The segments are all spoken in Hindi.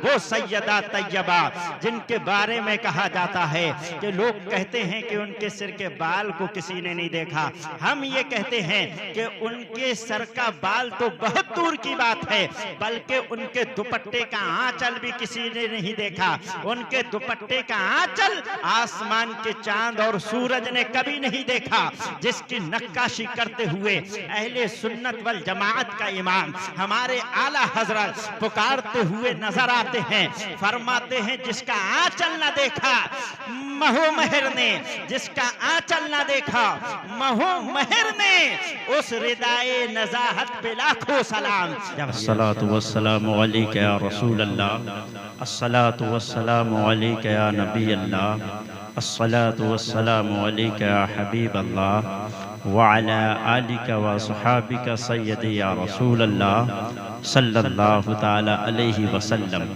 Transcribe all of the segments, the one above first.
वो सैयदा तैयबा जिनके बारे में कहा जाता है कि लोग कहते हैं कि उनके सिर के बाल को किसी ने नहीं देखा। हम ये कहते हैं कि उनके सर का बाल तो बहुत दूर की बात है, बल्कि उनके दुपट्टे का आंचल भी किसी ने नहीं देखा। उनके दुपट्टे का आंचल आसमान के चांद और सूरज ने कभी नहीं देखा, जिसकी नक्काशी करते हुए अहले सुन्नत वल जमाअत का इमाम हमारे आला हजरत पुकारते हुए नजर आते हैं। फरमाते हैं जिसका आंचल ना देखा महो महर ने, जिसका आंचल ना देखा महो महर ने, उस रिदाए नजाहत पे लाखों सलाम। अस्सलातु वस्सलामु अलैका या रसूल अल्लाह, अस्सलातु वस्सलामु अलैका या नबी अल्लाह, अस्सलातु वस्सलामु अलैका या हबीब अल्लाह व अला आलिका व सहाबिका सय्यदी या रसूल अल्लाह सल्लल्लाहु ताला अलैहि वसल्लम।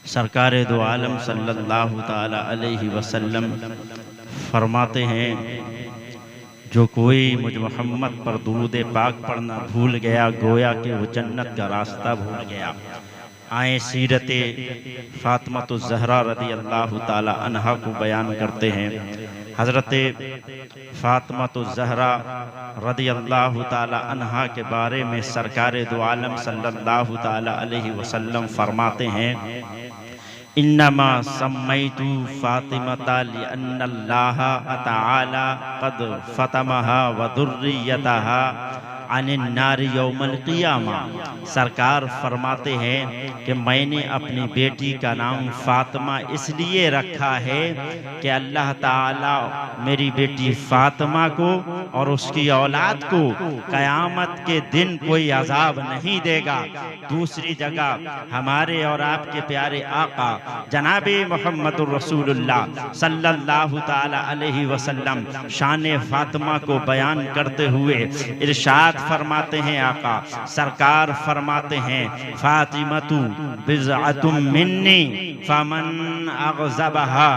सरकार दो आलम सल्लल्लाहु ताला अलैहि वसल्लम फरमाते हैं, जो कोई मुझ मोहम्मद पर दुरूद पाक पढ़ना भूल गया गोया कि वो जन्नत का रास्ता भूल गया। आए सीरत फातिमातुज़ ज़हरा रदी अल्लाह ताला अन्हा को बयान करते हैं। हज़रत फातिमातुज़ ज़हरा रदी अल्लाह ताला अन्हा के बारे में सरकार दो आलम सल्लल्लाहु ताला अलैहि वसल्लम फरमाते हैं, इन्नमा सम्मैतु फातिमता लिअन्नल्लाह तआला क़द फ़तमहा व दुर्रियतहा अनिन नार यौमल क़ियामा। सरकार फरमाते हैं कि मैंने अपनी बेटी का नाम फातिमा इसलिए रखा है कि अल्लाह ताला मेरी बेटी फातिमा को और उसकी औलाद को क़यामत के दिन कोई अजाब नहीं देगा। दूसरी जगह हमारे और आपके प्यारे आका जनाबे मोहम्मदुर रसूलुल्लाह सल्लल्लाहु ताला अलैहि वसल्लम शान फातिमा को बयान करते हुए इरशाद फरमाते हैं, आका सरकार फरमाते हैं, फातिमतु बिज़अतुम मिन्नी फमन अग़ज़बहा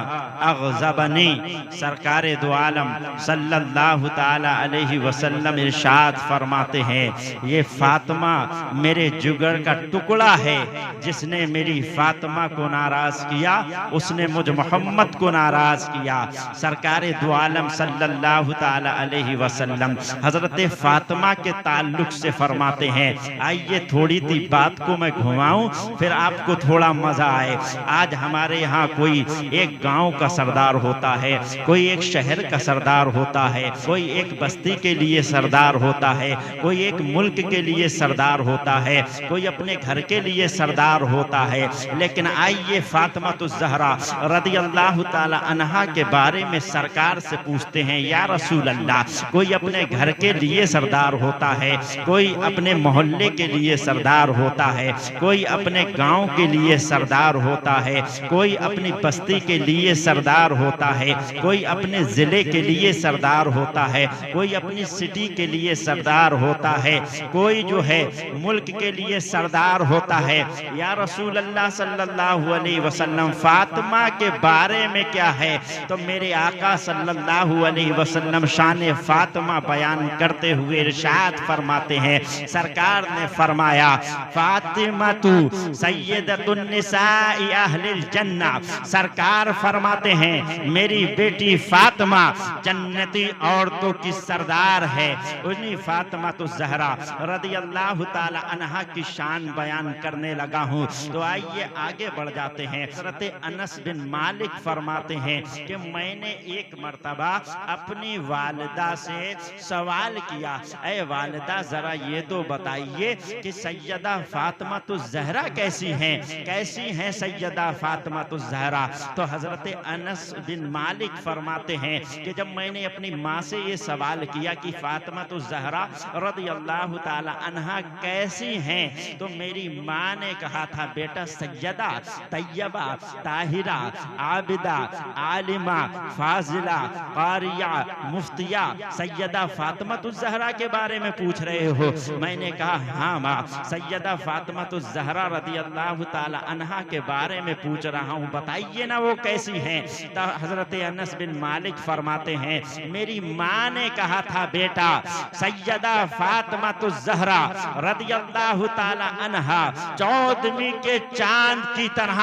अग़ज़बनी। सरकार दो आलम सल्लल्लाहु ताला अलैहि वसल्लम इरशाद फरमाते हैं, ये फातिमा मेरे जिगर का टुकड़ा है, जिसने मेरी फातिमा को नाराज किया उसने मुझ मोहम्मद को नाराज किया। सरकार दो आलम सल्लल्लाहु ताला अलैहि वसल्लम हजरत फातिमा के ताल्लुक से फरमाते हैं, आइए थोड़ी सी बात को मैं घुमाऊं फिर आपको थोड़ा मजा आए। आज हमारे यहाँ कोई एक गांव का सरदार होता है, कोई एक शहर का सरदार होता है, कोई एक बस्ती के लिए सरदार होता है, कोई एक मुल्क के लिए सरदार होता है, कोई अपने घर के लिए सरदार होता है। लेकिन आइए फातिमातुज़ ज़हरा रदी अल्लाह ताला अन्हा के बारे में सरकार से पूछते हैं, या रसूल अल्लाह, कोई अपने घर के लिए सरदार होता है, कोई अपने मोहल्ले के लिए सरदार होता है, कोई अपने गांव के लिए सरदार होता है, कोई अपनी बस्ती के लिए सरदार होता है, कोई अपने ज़िले के लिए सरदार होता है, कोई अपनी सिटी के लिए सरदार होता है, कोई जो है मुल्क के लिए सरदार होता है। या रसूल अल्लाह सल्लल्लाहु अलैहि वसल्लम फातिमा के बारे में क्या है? तो मेरे आका सल्लल्लाहु अलैहि वसल्लम शान फातिमा बयान करते हुए इरशाद फरमाते हैं, सरकार ने फरमाया, फातिमा तू सय्यदतुन निसाई अहलिल जन्ना। सरकार फरमाते हैं, मेरी बेटी फातिमा जन्नती औरतों की सरदार है। उन्हीं फातिमातुज़ ज़हरा रदी अल्लाह ताला अन्हा की शान बयान करने लगा हूँ। तो आइए आगे बढ़ जाते हैं। हज़रत अनस बिन मालिक फरमाते हैं कि मैंने एक मर्तबा अपनी वालिदा से सवाल किया, ऐ वालिदा जरा ये तो बताइए कि सैयदा फातिमातुज़ ज़हरा कैसी हैं, कैसी हैं सैयदा फातिमातुज़ ज़हरा? तो हज़रत अनस बिन मालिक फरमाते हैं कि जब मैंने अपनी माँ से ये सवाल किया कि फातिमातुज़ ज़हरा रज़ी अल्लाह ताला अन्हा कैसी हैं, तो मेरी माँ ने कहा था, बेटा सैयदा तैयबा ताहिरा आबिदा आलिमा फाजिला कारिया मुफ्तिया सैयदा फातिमातुज़ ज़हरा के बारे बारे में पूछ रहे हो? मैंने कहा हाँ माँ, सैयदा फातिमा तो ज़हरा रदी अल्लाह ताला अन्हा के बारे में पूछ रहा हूँ, बताइए ना वो कैसी हैं। तो हजरत अनस बिन मालिक फरमाते हैं, मेरी माँ ने कहा था बेटा, सैयदा फातिमा तो ज़हरा रदी अल्लाह ताला अन्हा 14वीं के चांद की तरह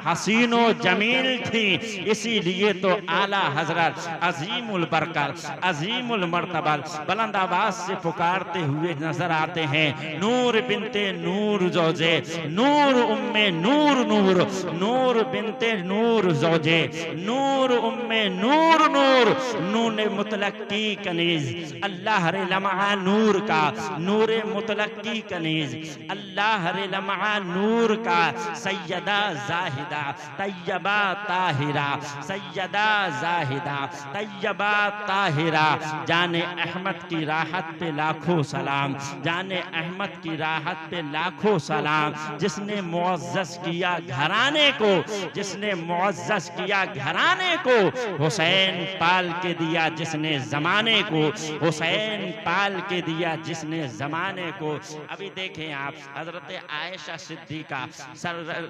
हसीनो जमील थी, इसीलिए तो आला हजरत अजीमुल बरकत अजीमुल मर्तबा बुलंद आवाज से पुकारते हुए नजर आते हैं, नूर बिनते नूर जोजे, नूर उम्मे नूर नूर, नूर बिनते नूर जोजे, नूर उम्मे नूर नूर, नून मुतलक की कनीज, अल्लाह रे लम्हा नूर का, नूर मुतलक की कनीज, अल्लाह रे लम्हा नूर का, सैयदा जाहिदा तैयबा ताहिरा, सैयदा जाहिदा तैयबा ताहिरा, जाने अहमद की राहत पे लाखों सलाम, जाने अहमद की राहत पे लाखों सलाम, जिसने मुअज़्ज़ज़ किया घराने को, जिसने मुअज़्ज़ज़ किया घराने को, हुसैन पाल के दिया जिसने जमाने को, हुसैन पाल के दिया जिसने जमाने को। अभी देखें आप, हजरत आयशा सिद्दीका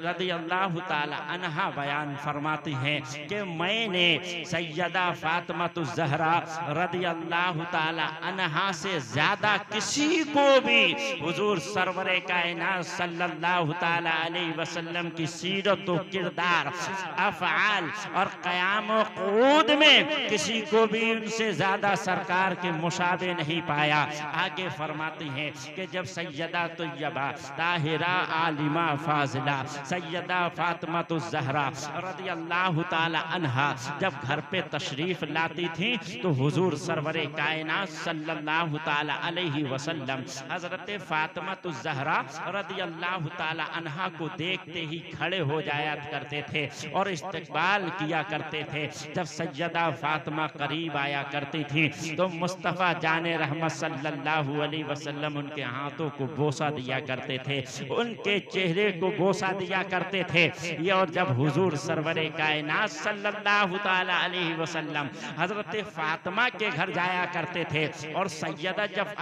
रज़ी अल्लाह ताला अन्हा बयान फरमाती हैं कि मैंने सैयदा फातिमा ज़हरा रज़ी अल्लाह ताला अन्हा से ज्यादा किसी को भी हुजूर सरवरे कायनात सल्लल्लाहु ताला अलैहि वसल्लम की सीरत व किरदार, अफ़आल और क़याम व क़ुऊद में किसी को भी उनसे ज्यादा सरकार के मुशाबे नहीं पाया। आगे फरमाती हैं कि जब सैयदा तैयबा ताहिरा आलिमा फाजिला सैयदा फातिमा ज़हरा रज़ी अल्लाह ताला अन्हा जब घर पे तशरीफ लाती थी तो हुजूर सरवरे कायनात सल्लल्लाहु ताला अलैहि वसल्लम हजरत फातिमा ज़हरा रज़ी अल्लाह ताला अन्हा को देखते ही खड़े हो जाया करते थे और इस्तकबाल किया करते थे। जब सैयदा फातिमा करीब आया करती थी तो मुस्तफ़ा जाने रहमत सल्लल्लाहु अलैहि वसल्लम उनके हाथों को बोसा दिया करते थे, उनके चेहरे को बोसा दिया करते थे। ये और जब हुजूर सरवरे कायनात सल्लल्लाहु ताला अलैहि वसल्लम हजरत फातिमा के घर जाया करते थे और सैयदा जब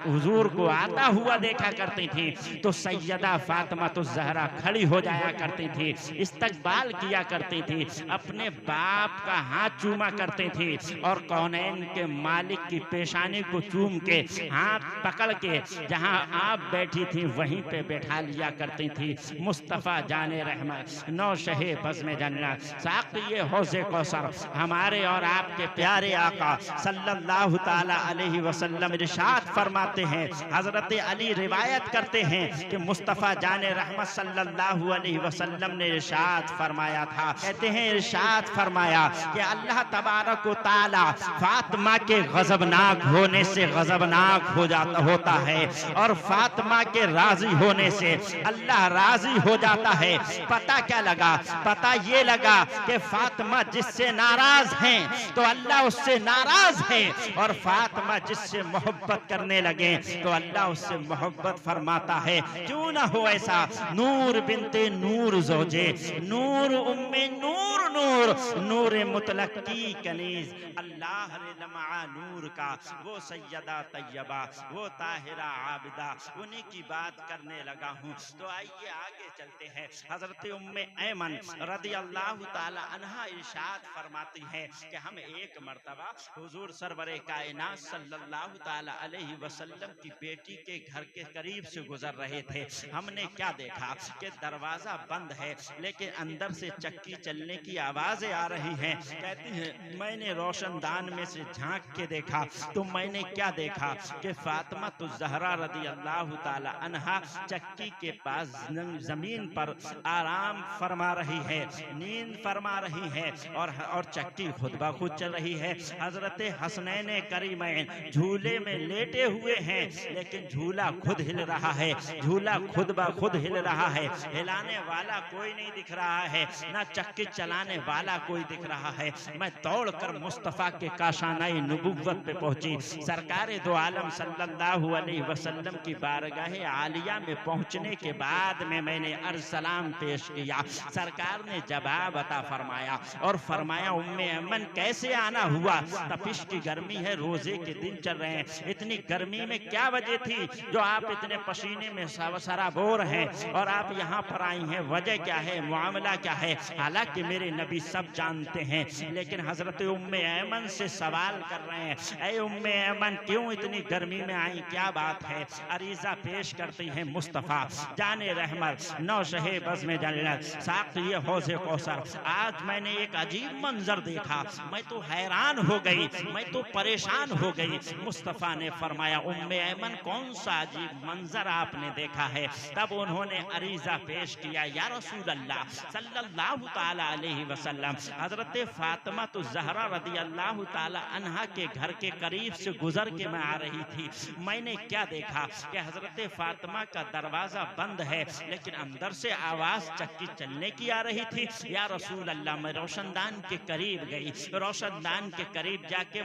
हुजूर को आता हुआ देखा करती थी तो सैयदा फातिमा ज़हरा खड़ी हो जाया करती थी, इस्तकबाल किया करती थी, अपने बाप का हाथ चूमा करती थी और कौनैन के मालिक की पेशानी को चूम के हाथ पकड़ के जहां आप बैठी थी वहीं पे बैठा लिया करती थी। मुस्तफ़ा जाने रहमत नौशहे बज़्म जन्नत साक़िए हौज़े कौसर हमारे और आपके प्यारे आका सल्लल्लाहु ताला अलैहि वसल्लम इरशाद फरमाते हैं, हजरत अली रिवायत करते हैं कि मुस्तफ़ा जाने रहमत सल्लल्लाहु अलैहि वसल्लम ने इरशाद फरमाया था, कहते हैं इरशाद फरमाया कि अल्लाह तबारक व तआला फातिमा के गजबनाक होने से गजबनाक हो जाता होता है और फातिमा के राजी होने से अल्लाह राजी हो जाता है। पता क्या लगा? पता ये लगा कि फातिमा जिससे नाराज हैं तो अल्लाह उससे नाराज है और फातिमा जिससे मोहब्बत करने लगे तो अल्लाह उससे मोहब्बत फरमाता है। क्यों ना हो ऐसा? नूर बिनते नूर जोजे, नूर उम्मे नूर नूर, नूर मुतलक की कनीज, अल्लाह रे लम्हा नूर का, वो सैयदा तैयबा, वो ताहिरा आबिदा, उन्हीं की बात करने लगा हूँ। तो आइए आगे चलते हैं। हजरत उम्मे ऐमन रज़ी अल्लाह ताला अन्हा इरशाद फरमाती हैं कि हम एक मर्तबा हुजूर सरवरे कायनात सल्लल्लाहु ताला अलैहि वसल्लम की बेटी के घर के करीब से गुजर रहे थे। हमने क्या देखा कि दरवाजा बंद है लेकिन अंदर से चक्की चलने की आवाजें आ रही हैं। कहती हैं मैंने रोशनदान में से झांक के देखा तो मैंने क्या देखा कि फातिमा ज़हरा रज़ी अल्लाह ताला अन्हा चक्की के पास जमीन पर आराम फरमा रही है, नींद फरमा रही है और चक्की खुद ब खुद चल रही है। हजरत हसनैन करीमैन झूले में लेटे हुए हैं लेकिन झूला खुद हिल रहा है, झूला खुद ब खुद हिल रहा है, हिलाने वाला कोई नहीं दिख रहा है, ना चक्की चलाने वाला कोई दिख रहा है। मैं दौड़कर मुस्तफ़ा के काशानाई नबुव्वत पे पहुंची। सरकारे दो आलम सल्लल्लाहु अलैहि वसल्लम की बारगाह आलिया में पहुंचने के बाद में मैंने अर्ज़ सलाम पेश किया। सरकार ने जवाब अता फरमाया और फरमाया उम्मे ऐमन कैसे आना हुआ? तपिश की गर्मी है, रोजे के दिन चल रहे हैं, इतनी इतनी गर्मी में क्या वजह थी जो आप इतने पसीने में सराबोर हैं और आप यहाँ पर आई हैं, वजह क्या है, मामला क्या है? हालांकि मेरे नबी सब जानते हैं, लेकिन हजरत उम्मे ऐमन से सवाल कर रहे हैं, ऐ उम्मे ऐमन क्यों इतनी गर्मी में आई, क्या बात है? अरीजा पेश करती हैं मुस्तफ़ा जाने रहमत नौशहे बज़्म जन्नत साक़ी हौज़े कौसर। आज मैंने एक अजीब मंजर देखा, मैं तो हैरान हो गई, मैं तो परेशान हो गई। मुस्तफ़ा ने फरमाया, उम्मे ऐमन कौन सा अजीब मंजर आपने देखा है? तब उन्होंने अरीजा पेश किया, या रसूल अल्लाह सल्लल्लाहु ताला अलैहि वसल्लम, हजरत फातिमा तो ज़हरा रदी अल्लाह ताला अन्हा के घर के करीब से गुजर के मैं आ रही थी। मैंने क्या देखा कि हजरत फातिमा का दरवाजा बंद है, लेकिन अंदर से आवाज चक्की चलने की आ रही थी। या रसूल अल्लाह, मैं रोशनदान के करीब गई, रोशनदान के करीब जाके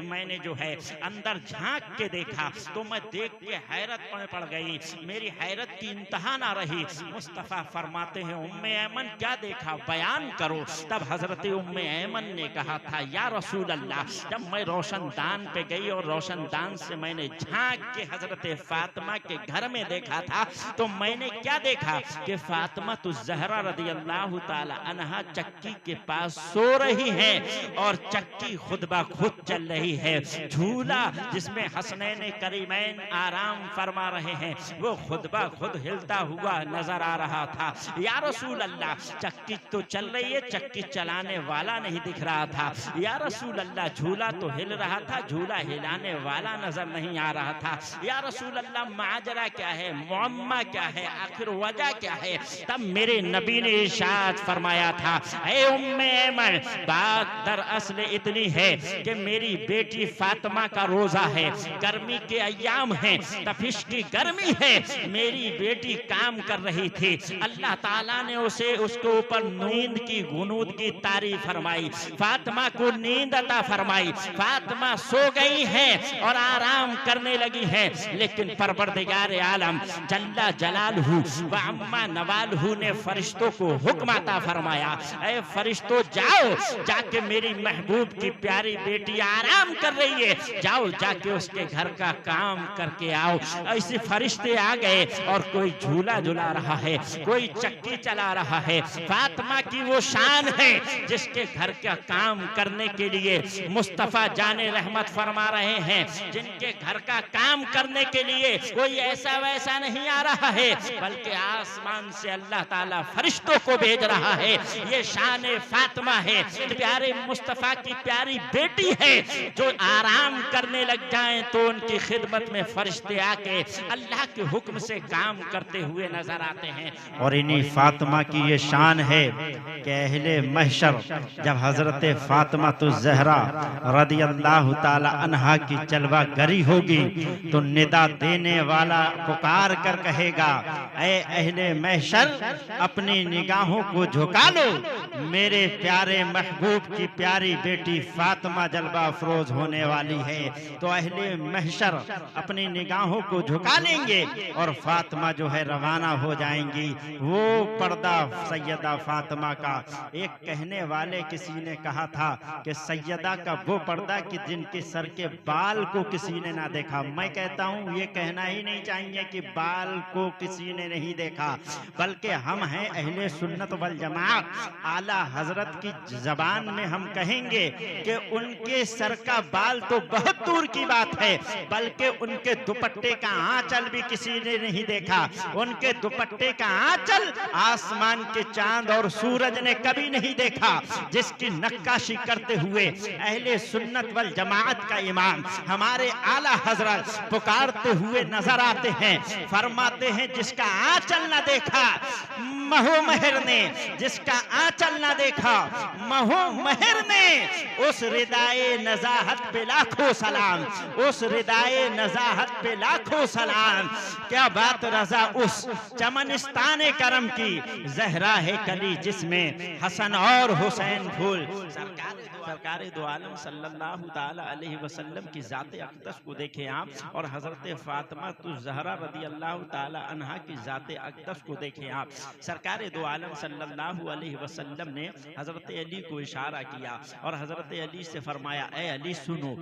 मैंने जो है अंदर झांक के देखा तो मैं देख के हैरत में पड़ गई, मेरी हैरत की इंतहा ना रही। मुस्तफ़ा फरमाते हैं, उम्मे ऐमन क्या देखा, बयान करो। तब हजरत उम्मे ऐमन ने कहा था, या रसूल अल्लाह, जब मैं रोशनदान पे गई और रोशनदान से मैंने झांक के हजरत फातिमा के घर में देखा था तो मैंने क्या देखा कि फातिमा तो ज़हरा रदी अल्लाह ताला अन्हा चक्की के पास सो रही है और चक्की खुद ब खुद चल रही है। झूला जिसमें हसनैन करीमैन आराम फरमा रहे हैं वो खुद ब खुद हिलता हुआ नजर आ रहा था। या रसूल अल्लाह, चक्की तो चल रही है, चक्की चलाने वाला नहीं दिख रहा था। या रसूल अल्लाह, झूला तो हिल रहा था, झूला हिलाने वाला नजर नहीं आ रहा था। या रसूल अल्लाह, माजरा क्या है, मुअम्मा क्या है, आखिर वजह क्या है? तब मेरे नबी ने इरशाद फरमाया था, ऐ उम्मे ऐमन, बात दरअसल इतनी है कि मेरी बेटी फातिमा का रोजा है, गर्मी के अय्याम हैं, तपिश की गर्मी है, मेरी बेटी काम कर रही थी, अल्लाह ताला ने उसके ऊपर नींद की गुनूद की तारीफ फरमाई, फातिमा को नींद अता फरमाई, फातिमा सो गई है और आराम करने लगी है। लेकिन परवरदिगार आलम जल्ला जलालहू व अम्मा नवालहू ने फरिश्तों को हुक्म अता फरमाया, ऐ फरिश्तों जाओ, जाके मेरी महबूब की प्यारी बेटी आराम कर रही है, जाओ जाके उसके घर का काम करके आओ। ऐसे फरिश्ते आ गए और कोई झूला झुला रहा है, कोई चक्की चला रहा है। फातिमा की वो शान है जिसके घर का काम करने के लिए मुस्तफ़ा जाने रहमत फरमा रहे हैं, जिनके घर का काम करने के लिए कोई ऐसा वैसा नहीं आ रहा है, बल्कि आसमान से अल्लाह ताला फरिश्तों को भेज रहा है। ये शान फातिमा है, प्यारे मुस्तफ़ा की प्यारी बेटी है, जो आराम करने लग जाएं तो उनकी खिदमत में फरिश्ते आके अल्लाह के हुक्म से काम करते हुए नजर आते हैं। और इन्हीं फातिमा की ये शान है कि अहले महशर जब हजरत फातिमा तो ज़हरा रदी अल्लाह ताला अन्हा की जलवा गरी होगी तो निदा देने वाला पुकार कर कहेगा, ऐ अहले महशर, अपनी निगाहों को झुका लो, मेरे प्यारे महबूब की प्यारी बेटी फातिमा जलवा अफरोज होने वाली है। तो अहले महशर अपनी निगाहों को झुका लेंगे और फातिमा जो है रवाना हो जाएंगी। वो पर्दा सैयदा फातिमा का, एक कहने वाले किसी ने कहा था कि सैयदा का वो पर्दा कि जिनके सर के बाल को किसी ने ना देखा। मैं कहता हूँ ये कहना ही नहीं चाहिए कि बाल को किसी ने नहीं देखा, बल्कि हम हैं अहले सुन्नत वल जमात। आला हजरत की जबान में हम कहेंगे कि उनके सर का बाल तो बहुत दूर की बात है, बल्कि उनके दुपट्टे का आंचल भी किसी ने नहीं देखा। उनके दुपट्टे का आंचल आसमान के चांद और सूरज ने कभी नहीं देखा, जिसकी नक्काशी करते हुए अहले सुन्नत वल जमात का इमाम हमारे आला हजरत पुकारते हुए नजर आते हैं। फरमाते हैं, जिसका आंचल न देखा महो महर ने, जिसका आंचल न देखा महो महर ने, उस रिदाए नजाहत पे लाखों सलाम, उस रिदाए नजाहत पे लाखों सलाम। क्या बात रजा उस चमनिस्तान करम की, जहरा है कली जिसमें हसन और हुसैन फूल। सरकार दो आलम सल्लल्लाहु ताला अलैहि वसल्लम की जाते अक़दस को देखें आप, और हजरत फातिमा तो ज़हरा रदी अल्लाह ताला अन्हा की जाते अक़दस को देखें आप। सरकार दो आलम सल्लल्लाहु अलैहि वसल्लम ने हजरत अली को इशारा किया और हजरत अली से फरमाया, ए अली सुनो,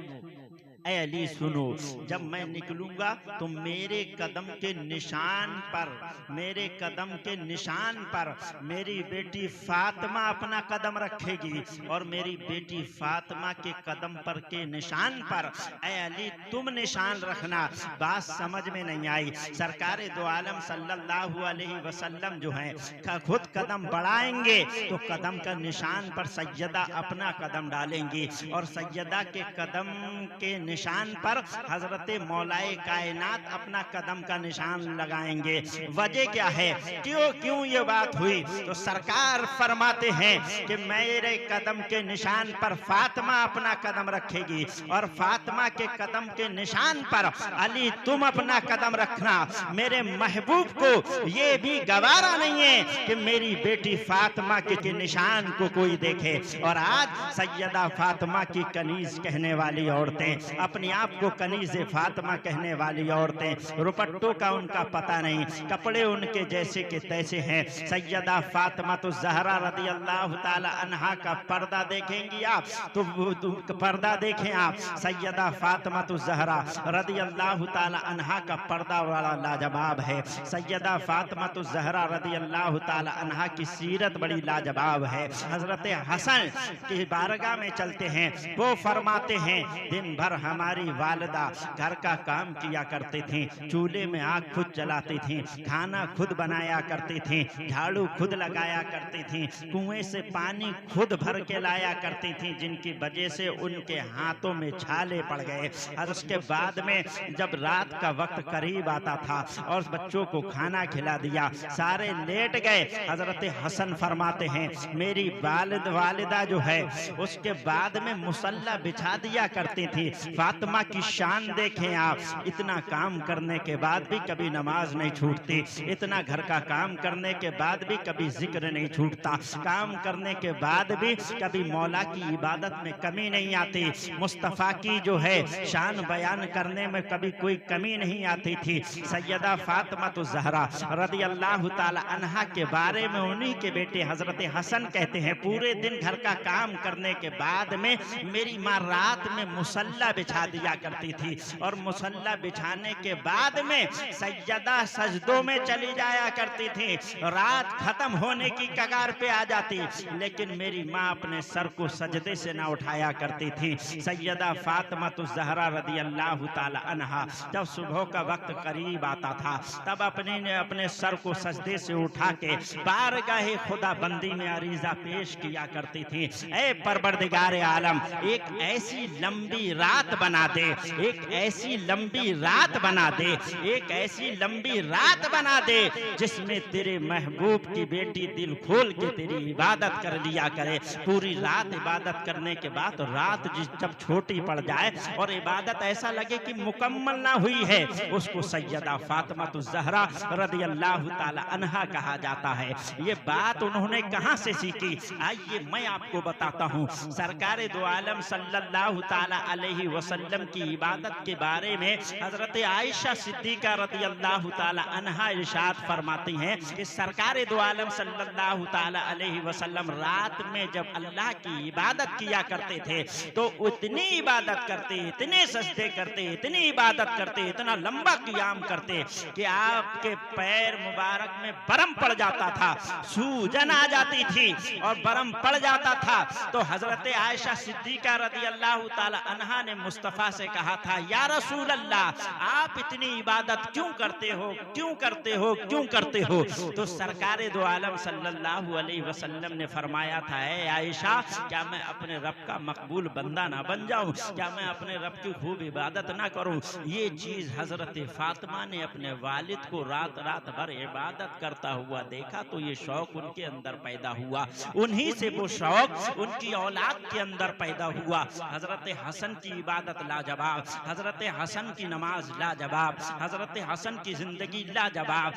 ऐ अली सुनो, जब मैं निकलूंगा तो मेरे कदम के निशान पर, मेरे कदम के निशान पर मेरी बेटी फातिमा अपना कदम रखेगी और मेरी बेटी फातिमा के कदम पर के निशान पर ऐ अली तुम निशान रखना। बात समझ में नहीं आई। सरकारे दो आलम सल्लल्लाहु अलैहि वसल्लम जो है खुद कदम बढ़ाएंगे तो कदम का निशान पर सैयदा अपना कदम डालेंगी और सैयदा के कदम के निशान पर हजरत मौलाए कायनात अपना कदम का निशान लगाएंगे। वजह क्या है, क्यों ये बात हुई? तो सरकार फरमाते हैं कि मेरे कदम के निशान पर फातिमा अपना कदम रखेगी और फातिमा के कदम के निशान पर अली तुम अपना कदम रखना। मेरे महबूब को ये भी गवारा नहीं है कि मेरी बेटी फातिमा के निशान को कोई देखे। और आज सैयदा फातिमा की कनीज कहने वाली औरतें, अपने आप को कनीज फातिमा कहने वाली औरतें, रुपट्टों का उनका पता नहीं, कपड़े उनके जैसे के तैसे हैं। सैयदा फातिमा तो ज़हरा रदी अल्लाह ताला अन्हा का पर्दा देखेंगी आप तो पर्दा देखें आप, सैयदा फातिमा तो ज़हरा रदी अल्लाह ताला अन्हा का पर्दा वाला लाजवाब है। सैयदा फातिमा तो ज़हरा रदी अल्लाह ताला अन्हा की सीरत बड़ी लाजवाब है। हजरत हसन की बारगाह में चलते हैं, वो फरमाते हैं दिन भर हमारी वालिदा घर का काम किया करती थी, चूल्हे में आग खुद जलाती थी, खाना खुद बनाया करती थी, झाड़ू खुद लगाया करती थी, कुएं से पानी खुद भर के लाया करती थी, जिनकी वजह से उनके हाथों में छाले पड़ गए। और उसके बाद में जब रात का वक्त करीब आता था और बच्चों को खाना खिला दिया, सारे लेट गए। हजरत हसन फरमाते हैं मेरी वालिदा जो है उसके बाद में मुसल्ला बिछा दिया करती थी। फातिमा की शान देखें आप, इतना काम करने के बाद भी कभी नमाज नहीं छूटती, इतना घर का काम करने के बाद भी कभी जिक्र नहीं छूटता, काम करने के बाद भी कभी मौला की इबादत में कमी नहीं आती, मुस्तफ़ा की जो है शान बयान करने में कभी कोई कमी नहीं आती थी। सैयदा फातिमा तो ज़हरा रदी अल्लाह ताला अन्हा के बारे में उन्हीं के बेटे हजरत हसन कहते हैं पूरे दिन घर का काम करने के बाद में मेरी माँ रात में मुसल्ला बिछा दिया करती थी और मुसल्ला बिछाने के बाद में सैयदा सजदों में चली जाया करती थी। रात खत्म होने की कगार पे आ जाती, लेकिन मेरी माँ अपने सर को सजदे से ना उठाया करती थी। सैयदा फातिमा तो ज़हरा रदी अल्लाह ताला अन्हा जब सुबह का वक्त करीब आता था तब अपने सर को सजदे से उठा के बारगाहे खुदा बंदी में अरीजा पेश किया करती थी। ऐ परवरदिगार आलम, एक ऐसी लंबी रात बना दे, एक ऐसी लंबी रात बना दे, एक ऐसी लंबी रात बना दे जिसमें तेरे महबूब की बेटी दिल खोल के तेरी इबादत कर लिया करे। पूरी रात इबादत करने के बाद रात जब छोटी पड़ जाए और इबादत ऐसा लगे कि मुकम्मल ना हुई है, उसको सैयदा फातिमा तो ज़हरा रदी अल्लाह ताला अन्हा कहा जाता है। ये बात उन्होंने कहां से सीखी, आइए मैं आपको बताता हूं। सरकारे दो आलम सल्लल्लाहु ताला अलैहि वसल्लम की इबादत के बारे में हजरत आयशा सिद्दीका रदी अल्लाह ताला अन्हा इरशाद फरमाती हैं कि सरकारे दो आलम सल्लल्लाहु ताला अलैहि वसल्लम रात में जब अल्लाह की इबादत किया करते थे तो इतनी इबादत करते, इतने सजदे करते, इतनी इबादत करते, इतना लंबा क़ियाम करते कि आपके पैर मुबारक में बरम पड़ जाता था, सूजन आ जाती थी और बरम पड़ जाता था। तो हजरत आयशा सिद्दीका रदी अल्लाह ताला अन्हा ने मुस्तफ़ा से कहा था, या रसूल अल्लाह, आप इतनी इबादत क्यों करते हो, क्यों करते हो, क्यों करते हो? तो सरकारे दो आलम सल्लल्लाहु अलैहि वसल्लम ने फरमाया था, ऐ आयशा, क्या मैं अपने रब का मकबूल बंदा ना बन जाऊं? क्या मैं अपने रब की खूब इबादत ना करूं? ये चीज हजरत फातिमा ने अपने वालिद को रात रात भर इबादत करता हुआ देखा तो ये शौक उनके अंदर पैदा हुआ। उन्हीं से वो शौक उनकी औलाद के अंदर पैदा हुआ। हजरत हसन की इबादत लाजवाब, हजरत हसन की नमाज लाजवाब, हजरत हसन की जिंदगी लाजवाब।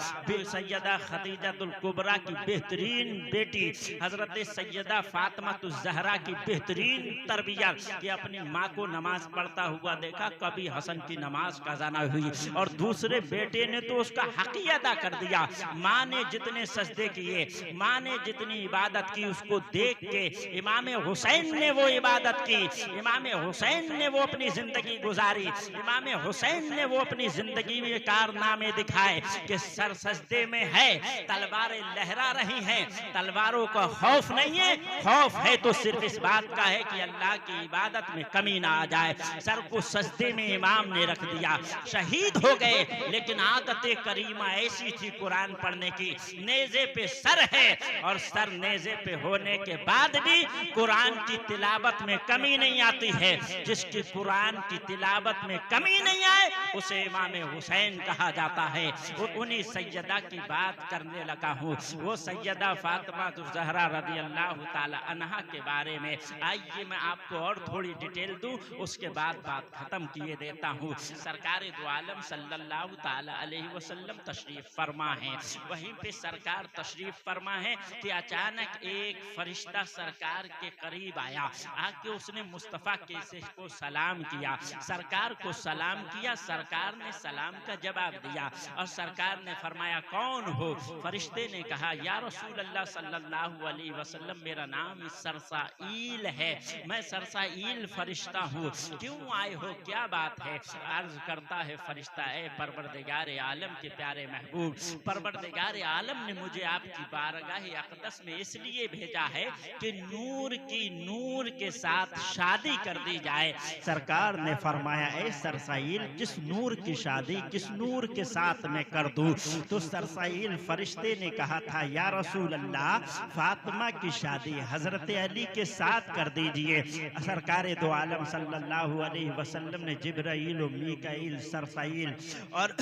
सैयदा खदीजतुल कुबरा की बेहतरीन बेटी हजरत सैयदा फातिमा तुज ज़हरा की बेहतरीन तरबियत कि अपनी माँ को नमाज पढ़ता हुआ देखा, कभी हसन की नमाज कज़ा ना हुई और दूसरे बेटे ने तो उसका हक ही अदा कर दिया। माँ ने जितने सजदे किए, माँ ने जितनी इबादत की, उसको देख के इमाम हुसैन ने वो इबादत की, इमाम हुसैन ने वो अपनी जिंदगी गुजारी। इमाम हुसैन ने वो अपनी जिंदगी में कारनामे दिखाए कि सर सजदे में है, तलवारें लहरा रही हैं, तलवारों का खौफ नहीं है, खौफ है तो सिर्फ इस बात का है कि अल्लाह की इबादत में कमी ना आ जाए। सर को सजदे में इमाम ने रख दिया, शहीद हो गए। लेकिन आदत करीमा ऐसी थी कुरान पढ़ने की, नेज़े पे सर है और सर नेज़े पे होने के बाद भी कुरान की तिलावत में कमी नहीं आती है। जिसकी कुरान की तिलावत में कमी नहीं आए उसे इमाम हुसैन कहा जाता है। उन्हीं सैयदा की बात करने लगा हूँ, वो सैयदा फातिमा ज़हरा रज़ी अल्लाह ताला अन्हा के बारे में। आइए मैं आपको और थोड़ी डिटेल दूं, उसके बाद बात खत्म किए देता हूँ। सरकार दो आलम सल्लल्लाहु ताला अलैहि वसल्लम तशरीफ फरमा है। वहीं पे सरकार तशरीफ फरमा है कि अचानक एक फरिश्ता सरकार के करीब आया, आके उसने मुस्तफ़ा कैसे को सलाम किया, सरकार को सलाम किया। सरकार ने सलाम का जवाब दिया और सरकार ने फरमाया कौन हो? फरिश्ते ने कहा या रसूल अल्लाह सल्लल्लाहु अलैहि वसल्लम, मेरा नाम सरसाइल है, मैं सरसाइल फरिश्ता हूँ, क्यों आए हो, क्या बात है? अर्ज करता है फरिश्ता, ए परवरदिगार आलम के प्यारे महबूब, परवरदिगार आलम ने मुझे आपकी बारगाह अक़दस में इसलिए भेजा है कि नूर की नूर के साथ शादी कर दी जाए। सरकार ने फरमाया ए सरसाइल, किस नूर की शादी, किस नूर के साथ मैं कर दूं? तो सरसाइल फरिश्ते ने कहा था या रसूल अल्लाह, फातिमा की शादी हजरत अली के साथ कर दीजिए। सरकार दो आलम सल्लल्लाहु अलैहि वसल्लम ने जिब्राइल, मीकाईल, सरसाइल और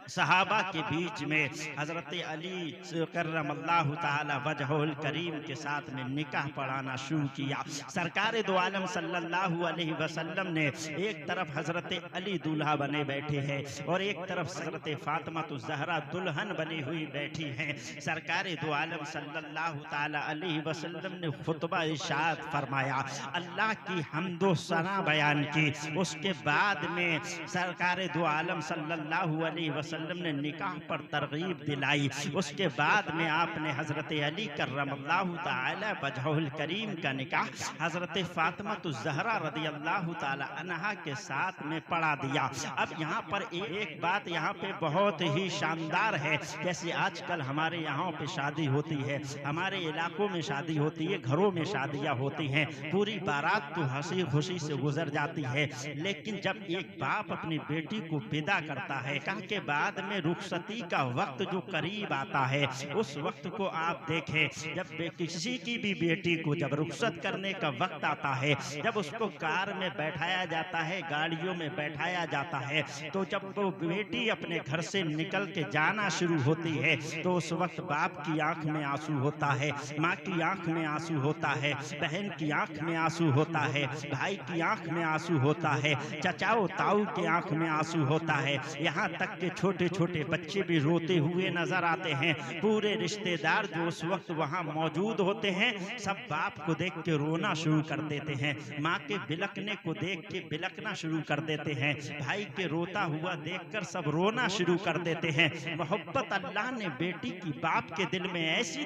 सहाबा के बीच में हजरत अली करमल्लाहु ताला वजहुल करीम के साथ में निकाह पढ़ाना शुरू किया। सरकार दो आलम सल्लल्लाहु अलैहि वसल्लम ने एक तरफ हजरत अली दूल्हा बने बैठे हैं और एक तरफ हजरत फातिमा तो ज़हरा दुल्हन बनी हुई बैठी हैं। सरकार दो आलम सल्लल्लाहु ताला अलैहि वसल्लम ने खुतबा इरशाद फरमाया, अल्लाह की हम्दो सना बयान की। उसके बाद में सरकार दो आलम सल्लल्लाहु अलैहि वसल्लम ने निकाह पर तरगीब दिलाई। उसके बाद में आपने हजरत अली करमल्लाहु ताला वजहुल करीम का निकाह हजरत फातिमा तो ज़हरा रज़ी अल्लाह ताला अन्हा के साथ में पढ़ा दिया। अब यहाँ पर एक बात यहाँ पे बहुत ही शानदार है, जैसे आजकल हमारे यहाँ पे शादी होती है, हमारे इलाकों में शादी होती है, घरों में शादियाँ होती हैं, पूरी बारात तो हंसी खुशी से गुजर जाती है। लेकिन जब एक बाप अपनी बेटी को विदा करता है, निकाह के बाद में रुखसती का वक्त जो करीब आता है, उस वक्त को आप देखें, जब किसी की भी बेटी को जब रुखसत करने का वक्त आता है, जब उसको कार में बैठाया जाता है, गाड़ियों में बैठाया जाता है, तो जब वो बेटी अपने घर से निकल के जाना शुरू होती है, तो उस वक्त बाप की आंख में आंसू होता है, माँ की आंख में आंसू होता है, बहन की आंख में आंसू होता है, भाई की आंख में आंसू होता है, चचाओ ताऊ की आंख में आंसू होता है, यहाँ तक के छोटे छोटे बच्चे भी रोते हुए नजर आते हैं। पूरे रिश्तेदार जो उस वक्त वहाँ मौजूद होते हैं, सब बाप को देख के रोना शुरू कर देते हैं, माँ के बिलकने को देख के बिलकना शुरू कर देते हैं, भाई के रोता हुआ देखकर सब रोना शुरू कर देते हैं। मोहब्बत अल्लाह ने बेटी की बाप के दिल में ऐसी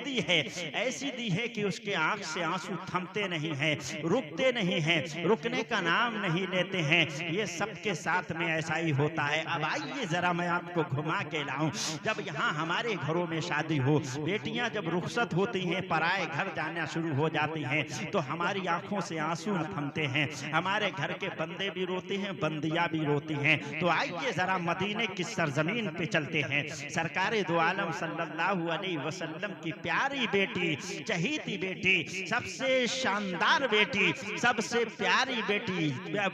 दी है कि उसके आंख से आंसू थमते नहीं हैं, रुकते नहीं हैं, रुकने का नाम नहीं लेते हैं। ये सबके साथ में ऐसा ही होता है। अब आइए जरा मैं आपको घुमा के लाऊं। जब यहाँ हमारे घरों में शादी हो, बेटियां जब रुखसत होती हैं, पराए घर जाना शुरू हो जाती हैं, तो हमारी आंखों से आंसू न थमते हैं, हमारे घर के बंदे भी रोते हैं, बंदियां भी रोती हैं। तो आइए जरा मदीने की सरजमीन पे चलते हैं। सरकार दो आलम सल्लल्लाहु अलैहि वसल्लम की प्यारी बेटी, चहीती बेटी, सबसे शानदार बेटी, सबसे प्यारी बेटी,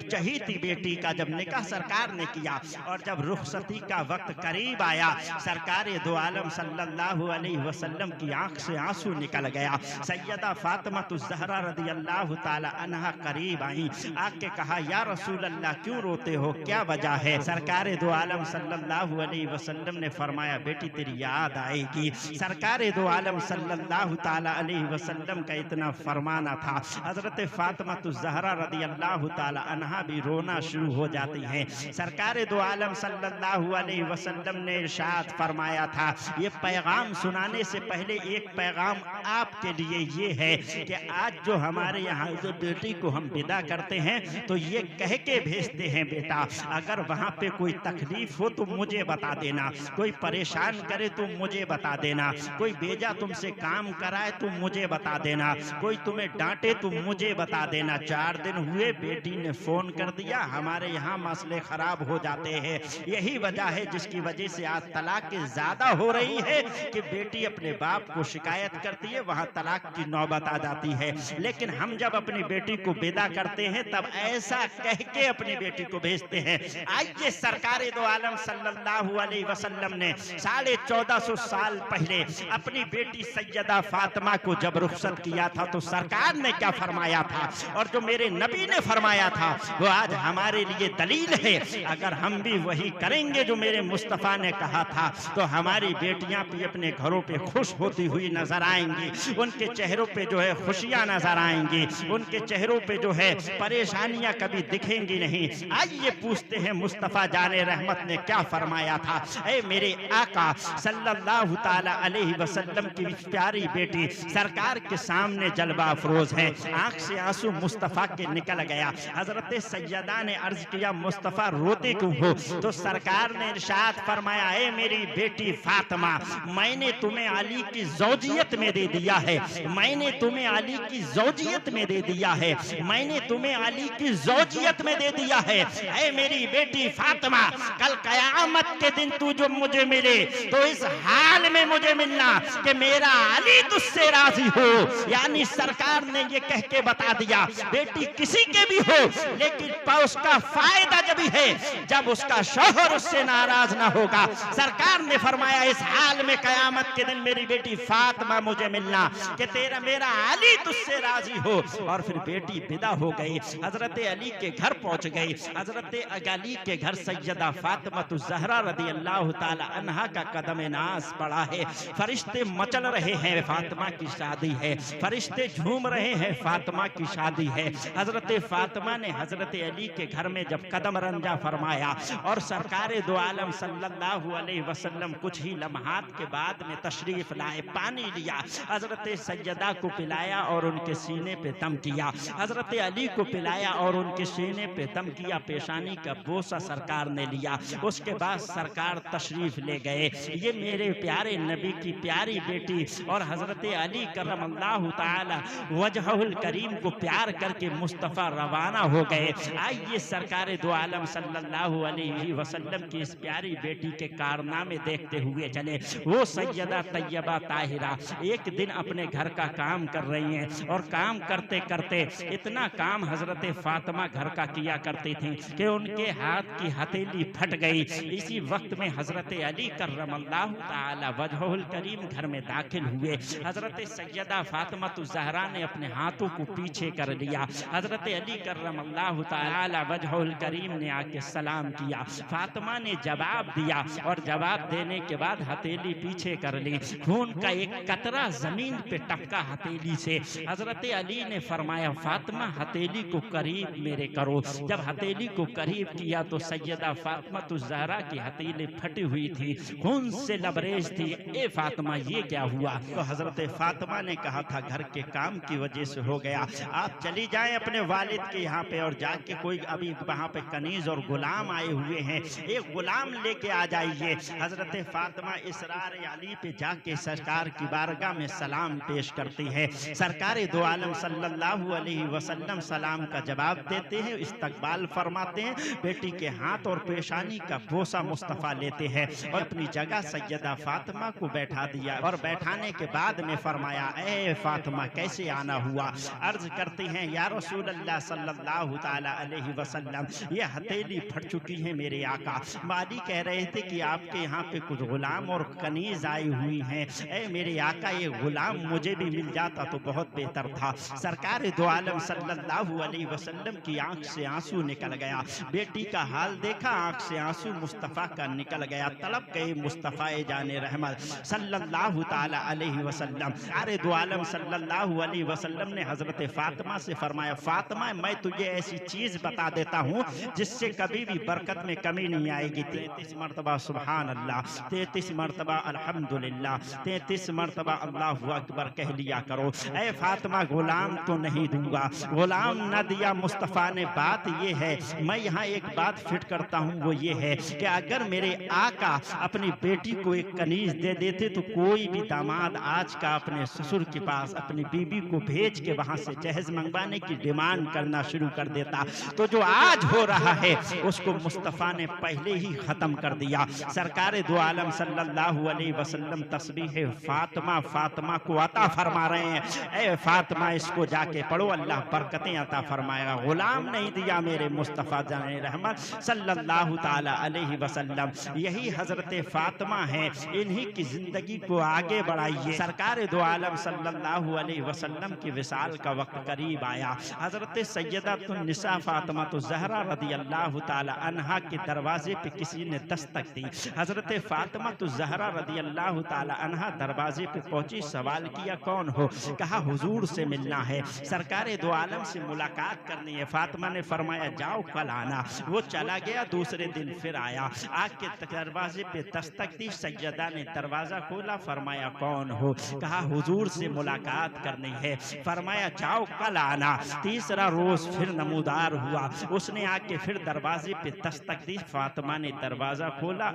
चहीती बेटी का जब निकाह सरकार ने किया और जब रुखसती का वक्त करीब आया, सरकार दो आलम सल्लल्लाहु अलैहि वसल्लम की आंख से आंसू निकल गया। सैयदा फातिमा ज़हरा रज़ी अल्लाह ताला अन्हा करीब आई, आके कहा या रसूल अल्लाह क्यों रोते हो, क्या वजह है? सरकार दो आलम सल्लल्लाहु अलैहि वसल्लम ने फरमाया बेटी तेरी याद आएगी। सरकार दो आलम सल्लल्लाहु ताला अलैहि वसल्लम का इतना फरमाना था, हजरत फातिमा ज़हरा रज़ी अल्लाह ताला अन्हा भी रोना शुरू हो जाती है। सरकार दो आलम सल्लल्लाहु अलैहि वसल्लम ने इरशाद फरमाया था। ये पैगाम सुनाने से पहले एक पैगाम आपके लिए ये है कि आज जो हमारे यहाँ जो बेटी को हम विदा करते हैं तो ये कह के भेजते हैं, बेटा अगर वहाँ पे कोई तकलीफ हो तो मुझे बता देना, कोई परेशान करे तो मुझे बता देना, कोई बेजा तुमसे काम कराए तो मुझे बता देना, कोई तुम्हें डांटे तो मुझे बता देना। 4 दिन हुए बेटी ने फोन कर दिया, हमारे यहाँ मसले खराब हो जाते हैं। यही वजह है जिसकी वजह से आज तलाक ज्यादा हो रही है कि बेटी अपने बाप को शिकायत करती है, वहां तलाक की नौबत आ जाती है। लेकिन हम जब अपनी बेटी को विदा करते हैं तब ऐसा कह के अपनी बेटी को भेजते हैं। आइए सरकारे दो आलम सल्लल्लाहु अलैहि वसल्लम ने 1450 साल पहले अपनी बेटी सैयदा फातिमा को जब रुखसत किया था तो सरकार ने क्या फरमाया था, और जो मेरे नबी ने फरमाया था वो आज हमारे लिए दलील है। अगर हम भी वही करेंगे जो मेरे मुस्तफ़ा ने कहा था तो हमारी बेटियां भी अपने घरों पे खुश होती हुई नजर आएंगी, उनके चेहरों पे जो है खुशियां नजर आएंगी, उनके चेहरों पे जो है परेशानियां कभी दिखेंगी नहीं। आइए पूछते हैं मुस्तफ़ा जाने रहमत ने क्या फरमाया था। ऐ मेरे आका सल्लल्लाहु ताला अलैहि वसल्लम की प्यारी बेटी सरकार के सामने जलवा अफरोज है, आंख से आंसू मुस्तफ़ा के निकल गया। हजरत सैयदा ने अर्ज किया, मुस्तफ़ा रोते क्यों हो? तो सरकार ने इरशाद फरमाया, ऐ मेरी बेटी फातिमा, मैंने तुम्हें अली की ज़ौजियत में दे दिया है, मैंने तुम्हें अली की ज़ौजियत में दे दिया है, मैंने तुम्हें अली की ज़ौजियत में दे दिया है। ऐ मेरी बेटी फातिमा, कल कयामत के दिन तू जो मुझे मिले तो इस हाल में मुझे मिलना कि मेरा अली तुझसे राजी हो। यानी सरकार ने ये कह के बता दिया, बेटी किसी के भी हो लेकिन उसका फायदा जब है जब उसका शौहर उससे नाराज ना होगा। सरकार ने फरमाया इस हाल में कयामत के दिन मेरी बेटी फातिमा मुझे मिलना कि तेरा मेरा अली तुझसे राजी हो। और फिर बेटी विदा हो गई, हजरत अली के घर पहुंच गई। हजरत अली के घर सैयदा फातिमा ज़हरा रदी अल्लाह ताला अन्हा का कदम नाज पड़ा है। फरिश्ते मचल रहे हैं, फातिमा की शादी है, फरिश्ते झूम रहे हैं, फातिमा की शादी है। हजरत फातिमा ने हजरत अली के घर में जब कदम रंजा फरमाया और सरकारे दो आलम सल्लल्लाहु अलैहि वसल्लम कुछ ही लम्हात के बाद में तशरीफ लाए, पानी लिया, हजरत सैयदा को पिलाया और उनके सीने पे दम किया, हजरत अली को पिलाया और उनके सीने पे दम किया, पेशानी का बोसा सरकार ने लिया। उसके बाद सरकार तशरीफ ले गए। ये मेरे प्यारे नबी की प्यारी बेटी और हजरत अली करमल्लाहु ताला वजहुल करीम को प्यार करके मुस्तफ़ा रवाना हो गए। आइए सरकारे दो आलम सल्लल्लाहु अलैहि वसल्लम की इस प्यारी बेटी के कारनामे देखते हुए चले। वो सैयदा तैयबा ताहिरा एक दिन अपने घर का काम कर रही हैं और काम करते करते इतना काम हजरत फातिमा घर का किया करती थी कि उनके हाथ की हथेली फट गई। इसी वक्त में हजरत अली करमल्लाहु ताला वजहुल करीम घर में दाखिल हुए। हजरत सैयदा फातिमा ज़हरा ने अपने हाथों को पीछे कर लिया। हजरत अली करमल्लाहु ताला वजहुल करीम ने आके सलाम किया। फातिमा ने जवाब दिया और जवाब देने के बाद हथेली पीछे कर ली। खून का एक कतरा जमीन पे टपका हथेली से। हजरत अली ने फरमाया, फातिमा हथेली को करीब मेरे करो। जब हथेली को करीब किया तो सैयदा फातिमा ज़हरा की हथेली फटी हुई थी, खून से लबरेज थी। ए फातिमा ये क्या हुआ? तो हजरत फातिमा ने कहा था घर के काम की वजह से हो गया, आप चली जाएं अपने वालिद के यहाँ पे और जाके कोई अभी वहाँ पे कनीज और गुलाम आए हुए हैं, एक गुलाम लेके आ जाइए। हजरत फातिमा इसरार अली पे जाके सरकार की बारगाह में सलाम पेश करती है। सरकार दो आलम सल्लल्लाहु अलैहि वसल्लम सलाम का जवाब देते हैं, इस्तकबाल फरमाते हैं, बेटी के हाथ और पेशानी का बोसा मुस्तफ़ा लेते हैं और अपनी जगह सैयदा फातिमा को बैठा दिया और बैठाने के बाद में फरमाया, ए फातिमा कैसे आना हुआ? अर्ज करते हैं, या रसूल अल्लाह सल्लल्लाहु ताला अलैहि वसल्लम ये हथेली फट चुकी है मेरे आका। माली कह रहे थे कि आपके यहाँ पे कुछ गुलाम और कनीज आई हुई हैं, ए मेरे आका ये गुलाम मुझे भी मिल जाता तो बहुत बेहतर था। सरकार दो आलम सल्लल्लाहु अलैहि वसल्लम की आंख से आंसू निकल गया। बेटी का हाल देखा, आंख से आंसू मुस्तफ़ा का निकल गया। तड़प गए मुस्तफ़ा जाने रहमत सल्लल्लाहु ताला अलैहि वसल्लम। अरे दो आलम सल्लल्लाहु अलैहि वसल्लम ने हजरत फातिमा से फरमाया, फातिमा मैं तुझे ऐसी चीज बता देता हूँ जिससे कभी भी बरकत में कमी नहीं आएगी। 33 मरतबा सुभान अल्लाह, 33 मरतबा अल्हम्दुलिल्लाह, 33 मरतबा अल्लाहु अकबर कह लिया करो। ऐ फातिमा गुलाम तो नहीं दूंगा, गुलाम न दिया मुस्तफ़ा ने। बात ये है, मैं यहाँ एक बात फिट करता हूँ, वो ये है कि अगर मेरे आका अपनी बेटी को एक कनीज दे देते तो कोई भी दामाद आज का अपने ससुर के पास अपनी बीबी को भेज के वहाँ से जहेज मंगवाने की डिमांड करना शुरू कर देता। तो जो आज हो रहा है उसको मुस्तफ़ा ने पहले ही ख़त्म कर दिया। सरकार दो आलम सल्लल्लाहु अलैहि वसल्लम तस्बीह फातिमा फातिमा को अता फरमा रहे हैं। ए फातिमा इसको जाके पढ़ो, अल्लाह बरकतें अता फरमाएगा। गुलाम नहीं दिया मेरे मुस्तफ़ा जाने रहमत सल्लल्लाहु ताला अलैहि वसल्लम। यही हजरत फातिमा है, इन्हीं की जिंदगी को आगे बढ़ाइए। सरकार दो आलम सल्लल्लाहु अलैहि वसल्लम की विसाल का वक्त करीब आया। हजरत सैयदतुन्निसा फातिमा तो ज़हरा रदी अल्लाह ताला अन्हा के दरवाजे पे किसी ने दस्तक दी। हजरत फातिमा तो ज़हरा रदी अल्लाह ताला अन्हा दरवाजे पे पहुंची, सवाल किया कौन हो? कहा हुजूर से मिलना है, सरकार दो आलम से मुलाकात करनी है। फातिमा ने फरमाया जाओ कल आना। वो चला गया, दूसरे दिन फिर आया, आके दरवाजे पे दस्तक दी। सैयदा ने दरवाजा खोला, फरमाया कौन हो? कहा हुजूर से मुलाकात करनी है। फरमाया जाओ कल आना। तीसरा रोज फिर नमूदार हुआ, उसने आके फिर दरवाजे पे दस्तक दी। फातिमा ने दरवाजा खोला,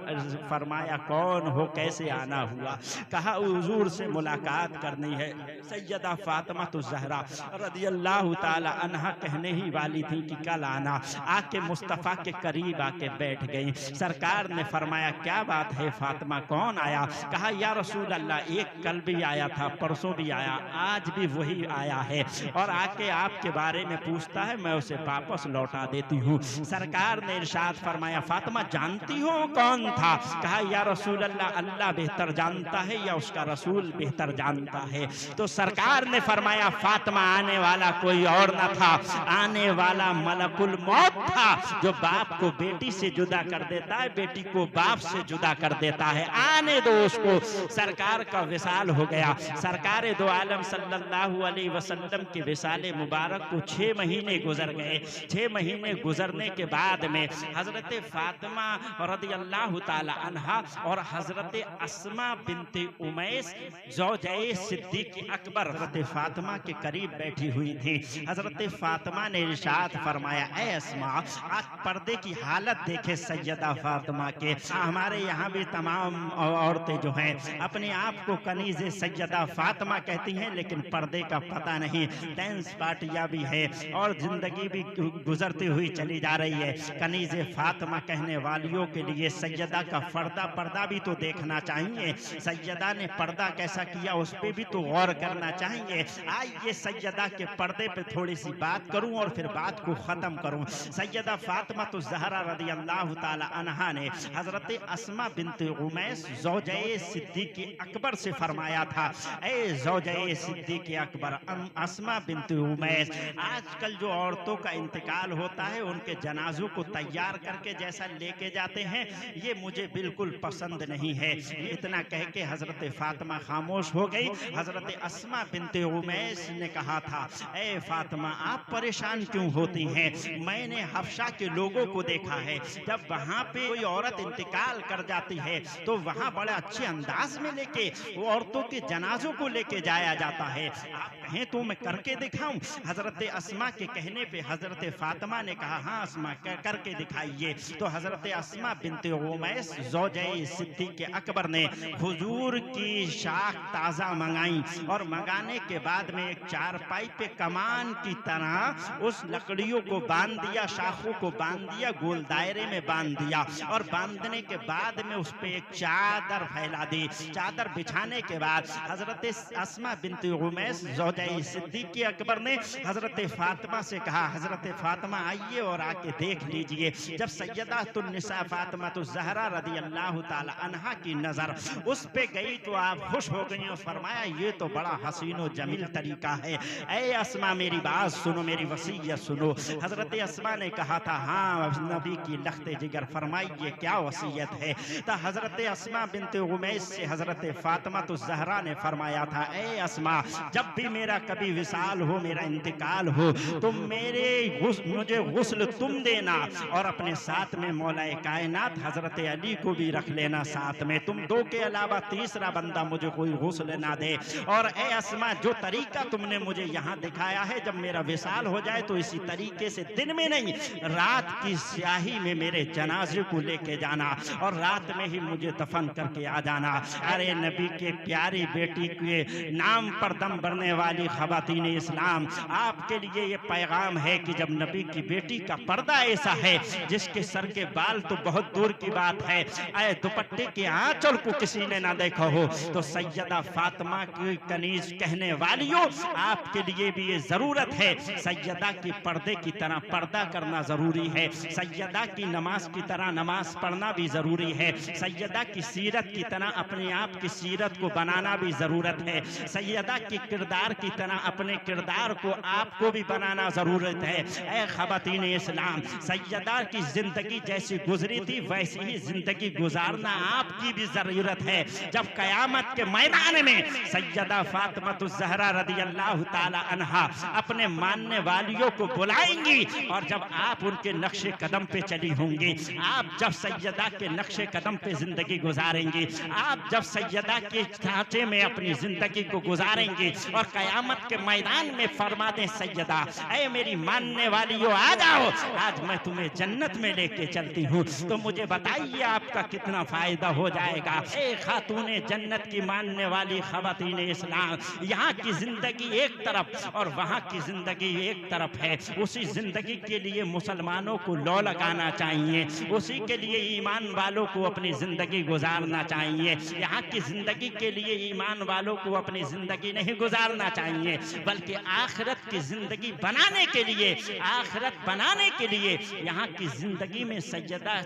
फरमाया कौन हो, कैसे आना हुआ? कहा हुजूर से मुलाकात करनी है। सैयदा फातिमा तो ज़हरा रदी अल्लाह ताला अन्हा कहने ही वाली थी कि कल आना। आके मुस्तफ़ा के करीब आके बैठ गई। सरकार ने फरमाया क्या बात है फातिमा, कौन आया? कहा या रसूल अल्लाह, एक कल भी आया था, परसों भी आया, आज भी वही आया है और आके आपके बारे में पूछता है, मैं उसे वापस लौटा देती हूँ। सरकार ने इरशाद फरमाया फातिमा जानती हो कौन था? कहा या रसूल अल्लाह, अल्लाह बेहतर जानता है या उसका रसूल बेहतर जानता है। तो सरकार ने फरमाया फातिमा आने वाला कोई और न था, आने वाला मलकुल मौत था, जो बाप को बेटी से जुदा कर देता है, बेटी को बाप से जुदा कर देता है। आने दो उसको। सरकार का विसाल हो गया। सरकार दो आलम सल्लल्लाहु अलैहि वसल्लम के विसाले मुबारक को 6 महीने गुजर गए। 6 महीने गुजरने के बाद में हजरत फातिमा रदियल्लाहु ताला अन्हा और हजरत अस्मा बिनते उमैस ज़ौजाए सिद्दीक़ अकबर हजरत फातिमा के करीब बैठी हुई थी। हजरत फातिमा ने इरशाद फरमाया ऐ अस्मा, आज पर्दे की हालत देखे सैयदा फातिमा के। हमारे यहाँ भी तमाम औरतें जो हैं अपने आप को कनीज़े सैयदा फातिमा कहती हैं, लेकिन पर्दे का पता नहीं। डांस पार्टियाँ भी है और जिंदगी भी गुजरती हुई चली जा रही है। कनीज़े फातिमा कहने वालियों के लिए सैयदा का पर्दा भी तो देखना चाहिए। सैयदा ने पर्दा कैसा किया उस पर भी तो गौर करना चाहिए। आइए सैयदा के पर्दे पे थोड़ी सी बात करूं और फिर बात को ख़त्म करूं। सैयदा फातिमा तो ज़हरा रदी अल्लाह ताला अन्हा ने हज़रत अस्मा बिनते उमैस ज़ौजाए सिद्दीक़ अकबर से फरमाया था, ए ज़ौजाए सिद्दीक़ अकबर अस्मा बिनते उमैस, आजकल जो औरतों का इंतकाल होता है उनके जनाजों को तैयार करके जैसा लेके जाते हैं, ये मुझे बिल्कुल पसंद नहीं है। इतना कह के हज़रत फातिमा खामोश हो गई। हज़रत अस्मा बिनते उमैस ने कहा था, ए फातिमा आप परेशान क्यों होती हैं? मैंने हफ्शा के लोगों को देखा है, जब वहाँ पे कोई औरत इंतकाल कर जाती है तो वहाँ बड़े अच्छे अंदाज में लेके वो औरतों के जनाजों को लेके जाया जाता है। आप कहें तो मैं करके दिखाऊं? हज़रत अस्मा के कहने पे हज़रत फातिमा ने कहा हाँ अस्मा करके दिखाइए। तो हज़रत अस्मा बिनते उमैस ज़ौजाए सिद्दीक़ अकबर ने हुजूर की शाख ताज़ा मंगाई और मंगाने के बाद में एक चारपाई पे कमान की तरह उस लकड़ियों को बांध दिया, शाखों को बांध दिया, गोल दायरे में बांध दिया और बांधने के बाद में उस पे एक चादर फैला दी। चादर बिछाने के बाद हज़रत अस्मा बिनते उमैस ज़ौजाए सिद्दीक़ अकबर ने हज़रत फातिमा से कहा, हज़रत फातिमा आइए और आके देख लीजिए। जब सैयदतुन्निसा फातिमा तो ज़हरा रदी अल्लाह ताला अन्हा की नज़र उस पे गई तो आप खुश हो गई और फरमाया ये तो बड़ा हसीनो जमील तरीका है। ऐ अस्मा मेरी बात सुनो, मेरी वसीयत सुनो। हज़रत अस्मा ने कहा था हाँ नबी की लख्ते जिगर, फरमाइए क्या वसीयत है? तो हज़रत अस्मा बिनते उमैस से हज़रत फातिमा तो ज़हरा ने फरमाया था, ऐ अस्मा जब भी मेरा कभी विसाल हो, मेरा इंतकाल हो तो मुझे गुस्ल तुम देना और अपने साथ में मौलाए कायनात कायनात हजरत अली को भी रख लेना साथ में, तुम दो के अलावा तीसरा बंदा मुझे कोई गुस्ल ना दे। और ए अस्मा, जो तरीका तुमने मुझे यहाँ दिखाया है, जब मेरा विसाल हो जाए तो इसी तरीके से दिन में नहीं, रात की स्याही में मेरे जनाजे को लेके जाना और रात में ही मुझे दफन करके आ जाना। अरे नबी के प्यारी बेटी के नाम पर दम भरने वाली खवातीन इस्लाम, आपके लिए ये पैगाम है कि जब नबी की बेटी का पर्दा ऐसा है जिसके सर के बाल तो बहुत दूर की बात है, ऐ दुपट्टे के आंचल को किसी ने ना देखा हो, तो सैयदा फातिमा की कनीज कहने वालियों, आपके लिए भी ये जरूरत है, सैयदा की पर्दे की तरह पर्दा करना जरूरी है, सैयदा की नमाज की तरह नमाज पढ़ना भी जरूरी है, सैयदा की सीरत की तरह अपने आप की सीरत को बनाना भी जरूरत है, सैयदा की किरदार की तरह अपने किरदार को आपको भी बनाना जरूरत है। ऐ खवातीन इस्लाम, सैयदा की जिंदगी जैसी गुजरी थी वैसी ही जिंदगी गुजारना आपकी भी जरूरत है। जब कयामत के मैदान में सैयदा फातिमा ज़हरा रदियल्लाहु ताला अन्हा अपने मानने वालियों को बुलाएंगी और जब आप उनके नक्शे कदम पे चली होंगी, आप जब सैयदा के नक्शे कदम पे जिंदगी गुजारेंगी, आप जब सैयदा के ढांचे में अपनी जिंदगी को गुजारेंगी और कयामत के मैदान में फरमा दें सैयदा, ऐ मेरी मानने वालियों आ जाओ, आज मैं तुम्हें जन्नत में लेके चलती हूँ, तो मुझे बताइए आपका कितना फायदा हो जाएगा। ए खातूने जन्नत की मानने वाली खवातीन इस्लाम, यहाँ की जिंदगी एक तरफ और वहाँ की जिंदगी एक तरफ है। उसी जिंदगी के लिए मुसलमानों को लौ लगाना चाहिए, उसी के लिए ईमान वालों को अपनी जिंदगी गुजारना चाहिए। यहाँ की जिंदगी के लिए ईमान वालों को अपनी जिंदगी नहीं गुजारना चाहिए, बल्कि आखिरत की जिंदगी बनाने के लिए, आखिरत बनाने के लिए यहाँ की जिंदगी में सैयदा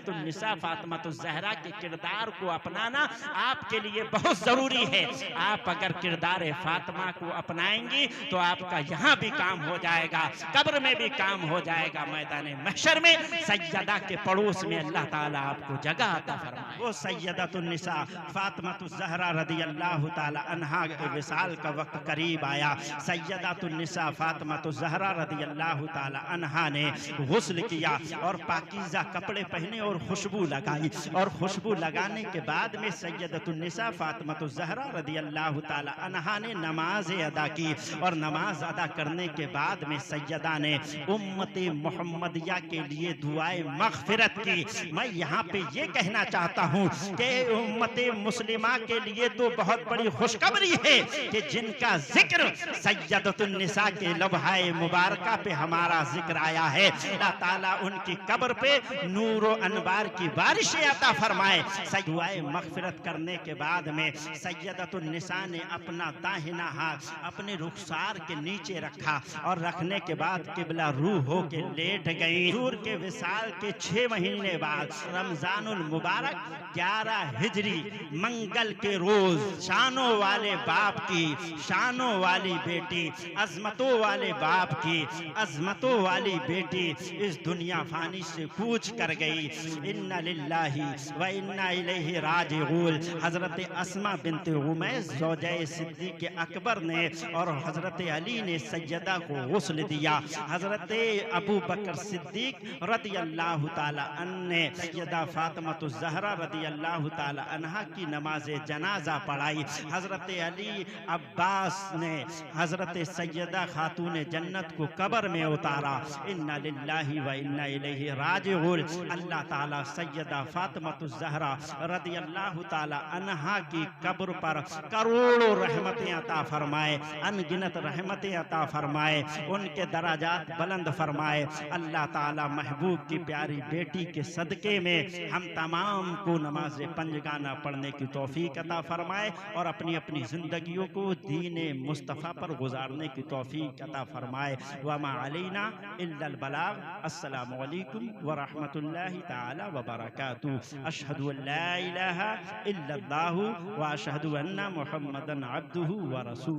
फातिमा ज़हरा के किरदार को अपनाना आपके लिए बहुत जरूरी है। आप अगर किरदार फातिमा को अपनाएंगी तो आपका यहाँ भी काम हो जाएगा, कब्र में भी काम हो जाएगा, मैदान महशर में सैयदा के पड़ोस में अल्लाह ताला आपको जगह अता फरमाए। वो सैयदतुन्निसा फातिमा ज़हरा रदियल्लाहु ताला अन्हा के विसाल का वक्त करीब आया। सैयदतुन्निसा फातिमा ज़हरा रदियल्लाहु ताला अन्हा ने गुस्ल किया और पाकीज़ा कपड़े पहने और खुशबू लगाई, और खुशबू लगाने के बाद में सैयदतुन्निसा फातिमा ज़हरा रदियल्लाहु ताला अन्हा ने नमाज अदा की, और नमाज अदा करने के बाद में सैयदा ने उम्मते मुहम्मदिया के लिए दुआए मग़फ़िरत की। मैं यहाँ पे ये कहना चाहता हूँ कि उम्मते मुस्लिमा के लिए तो बहुत बड़ी खुशखबरी है कि जिनका जिक्र सैयदतुन्निसा के लबहाए मुबारका पे हमारा जिक्र आया है, अल्लाह ताला उनकी कब्र पे नूर व अनवार की बारिशें अता फरमाए। दुआए मग़फ़िरत करने के बाद में सैयदतुन्निसा ने अपना दाहिना हाथ अपने रुखसार के नीचे रखा और रखने के बाद किबला रूह हो के लेट गई। हुजूर के विसाल के 6 महीने बाद रमजानुल मुबारक 11 हिजरी मंगल के रोज शानों वाले बाप की शानों वाली बेटी, अजमतों वाले बाप की अजमतों वाली बेटी इस दुनिया फानी से कूच कर गई। इन्ना लिल्लाहि व इन्ना इलैहि राजिऊन। हजरत अस्मा बिन्त उमैस ज़ौजे सिद्दीक़ अकबर ने और हजरत अली ने सैयदा को गुस्ल दिया। हजरत अबू बकर सिद्दीक रदियल्लाहु ताला अन्हु ने सैयदा फातिमा ज़हरा रदियल्लाहु ताला अन्हा की नमाज जनाजा पढ़ाई। हजरत अली अब्बास ने हजरत सैयदा खातून जन्नत को कब्र में उतारा। इन्ना लिल्लाहि व इन्ना इलैहि राजिऊन। अल्लाह ताला सैयदा फातिमा ज़हरा रदियल्लाहु ताला अन्हा की कब्र पर करोड़ों रहमतें अता फरमाए, अनगिनत रहमतें अता फरमाए, उनके दराजात बुलंद फरमाए। अल्लाह ताला महबूब की प्यारी बेटी के सदके में हम तमाम को नमाज पंजगाना पढ़ने की तौफीक अता फरमाए और अपनी अपनी जिंदगियों को दीन मुस्तफ़ा पर गुजारने की तौफीक अता फरमाए। वमा अलैना इल्लल बलाग। अस्सलामु अलैकुम व रहमतुल्लाहि ताला व बरकातुहू। अशहदु अल्ला इलाहा इल्लल्लाहु व अशहदु अन्ना मुहम्मदन अब्दुहु व रसूलुहू।